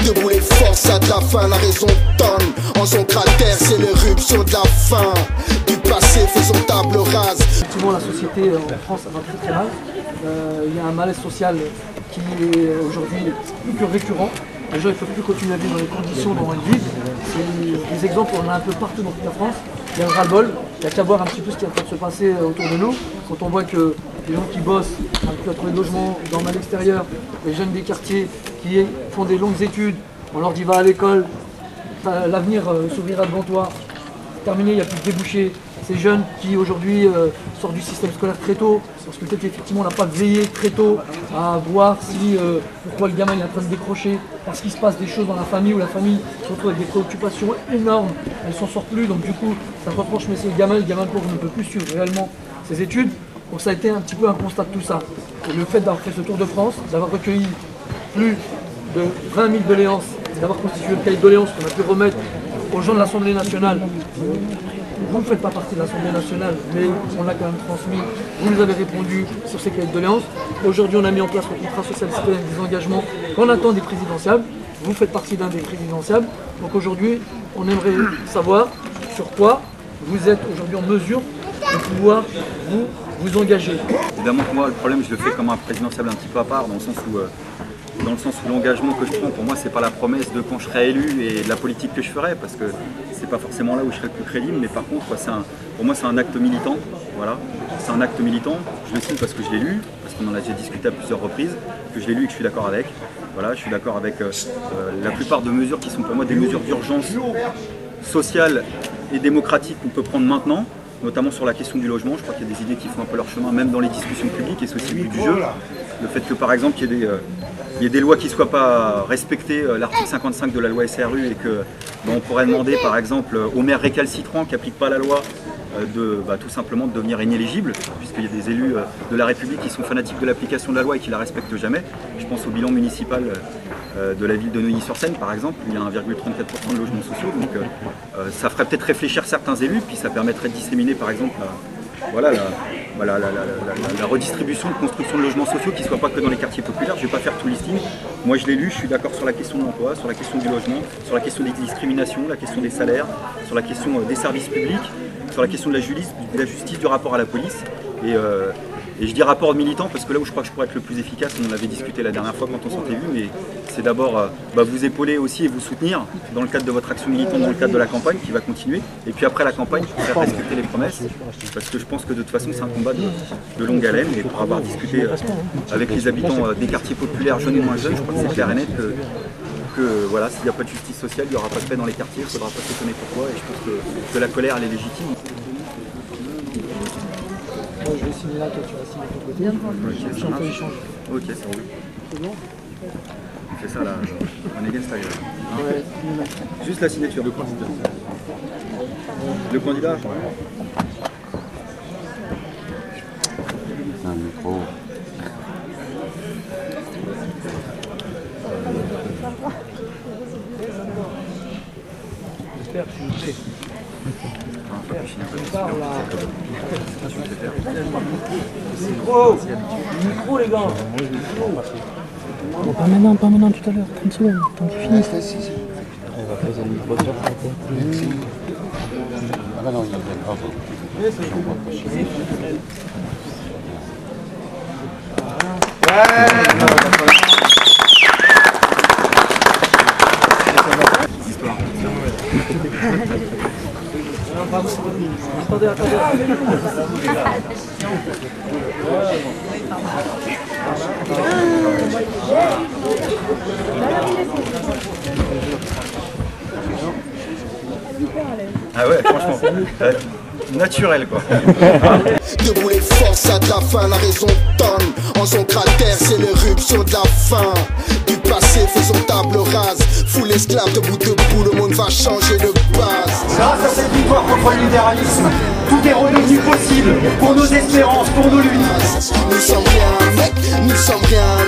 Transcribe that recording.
Debout les forces à de la fin, la raison tonne. En son cratère, c'est l'éruption de la fin. Du passé, faisons table rase. Effectivement, la société en France va très mal. Il y a un malaise social qui est aujourd'hui plus que récurrent. Les gens ne peuvent plus continuer à vivre dans les conditions dont ils vivent. Des exemples, on en a un peu partout dans toute la France. Il y a un ras-le-bol, il n'y a qu'à voir un petit peu ce qui est en train de se passer autour de nous. Quand on voit que les gens qui bossent, qui ont trouvé de logement, dorment à l'extérieur, les jeunes des quartiers qui font des longues études, on leur dit va à l'école, l'avenir s'ouvrira devant toi. Terminé, il n'y a plus de débouchés. Ces jeunes qui aujourd'hui sortent du système scolaire très tôt, parce que peut-être effectivement on n'a pas veillé très tôt à voir si pourquoi le gamin il est en train de décrocher, parce qu'il se passe des choses dans la famille où la famille se retrouve avec des préoccupations énormes, elle s'en sort plus, donc du coup ça reproche mais c'est le gamin pauvre ne peut plus suivre réellement ses études. Donc ça a été un petit peu un constat de tout ça. Et le fait d'avoir fait ce tour de France, d'avoir recueilli plus de 20 000 doléances, d'avoir constitué le cahier de doléances qu'on a pu remettre aux gens de l'Assemblée nationale. Vous ne faites pas partie de l'Assemblée nationale, mais on l'a quand même transmis. Vous nous avez répondu sur ces cahiers de doléances. Aujourd'hui, on a mis en place le contrat social citoyen des engagements qu'on attend des présidentiables. Vous faites partie d'un des présidentiables. Donc aujourd'hui, on aimerait savoir sur quoi vous êtes aujourd'hui en mesure de pouvoir vous engager. Évidemment que moi, le problème, je le fais comme un présidentiable un petit peu à part, dans le sens où l'engagement que je prends, pour moi, c'est pas la promesse de quand je serai élu et de la politique que je ferai, parce que c'est pas forcément là où je serai le plus crédible, mais par contre, pour moi, c'est un acte militant. Voilà, c'est un acte militant. Je le signe parce que je l'ai lu, parce qu'on en a déjà discuté à plusieurs reprises, que je l'ai lu et que je suis d'accord avec. Voilà, je suis d'accord avec la plupart de mesures qui sont pour moi des mesures d'urgence sociale et démocratique qu'on peut prendre maintenant, notamment sur la question du logement. Je crois qu'il y a des idées qui font un peu leur chemin, même dans les discussions publiques, et c'est aussi le but du jeu. Le fait que, par exemple, il y ait des lois qui ne soient pas respectées, l'article 55 de la loi SRU, et que on pourrait demander, par exemple, aux maires récalcitrants qui n'appliquent pas la loi, tout simplement de devenir inéligibles, puisqu'il y a des élus de la République qui sont fanatiques de l'application de la loi et qui ne la respectent jamais. Je pense au bilan municipal de la ville de Neuilly-sur-Seine, par exemple, où il y a 1,34% de logements sociaux. Donc ça ferait peut-être réfléchir certains élus, puis ça permettrait de disséminer, par exemple, la redistribution de construction de logements sociaux qui ne soit pas que dans les quartiers populaires. Je ne vais pas faire tout listing. Moi je l'ai lu, je suis d'accord sur la question de l'emploi, sur la question du logement, sur la question des discriminations, la question des salaires, sur la question des services publics, sur la question de la justice, du rapport à la police. Et je dis rapport militant parce que là où je crois que je pourrais être le plus efficace, on en avait discuté la dernière fois quand on s'était vu, mais c'est d'abord vous épauler aussi et vous soutenir dans le cadre de votre action militante, dans le cadre de la campagne qui va continuer. Et puis après la campagne, faire respecter les promesses, parce que je pense que de toute façon c'est un combat de longue haleine. Et pour avoir discuté avec les habitants des quartiers populaires, jeunes et moins jeunes, je crois que c'est clair et net que voilà, s'il n'y a pas de justice sociale, il n'y aura pas de paix dans les quartiers, il ne faudra pas s'étonner pourquoi. Et je pense que la colère elle est légitime. Moi, je vais signer là, toi tu vas signer de ton côté. Okay, on peut échanger. Ok, c'est bon. C'est bon? On fait ça là, on est against Tiger. Ouais. Juste la signature. Le candidat. Le candidat. C'est un micro. J'espère que tu le fais. Micro les gars. Bon, pas maintenant, tout à l'heure, 30 secondes, tant qu'il finisse. On va poser le micro sur ça. Ah bah non, il y a bien grave. Attendez. Ah ouais, franchement, naturel quoi. Debout les forces à de la fin, la raison tonne. En son cratère, c'est l'éruption de la fin. Du passé, faisons table rase. Fous l'esclave debout, le monde va changer de base. Grâce à cette victoire contre le libéralisme, tout est redevenu possible pour nos espérances, pour nos luttes. Nous sommes rien, mec, nous sommes rien.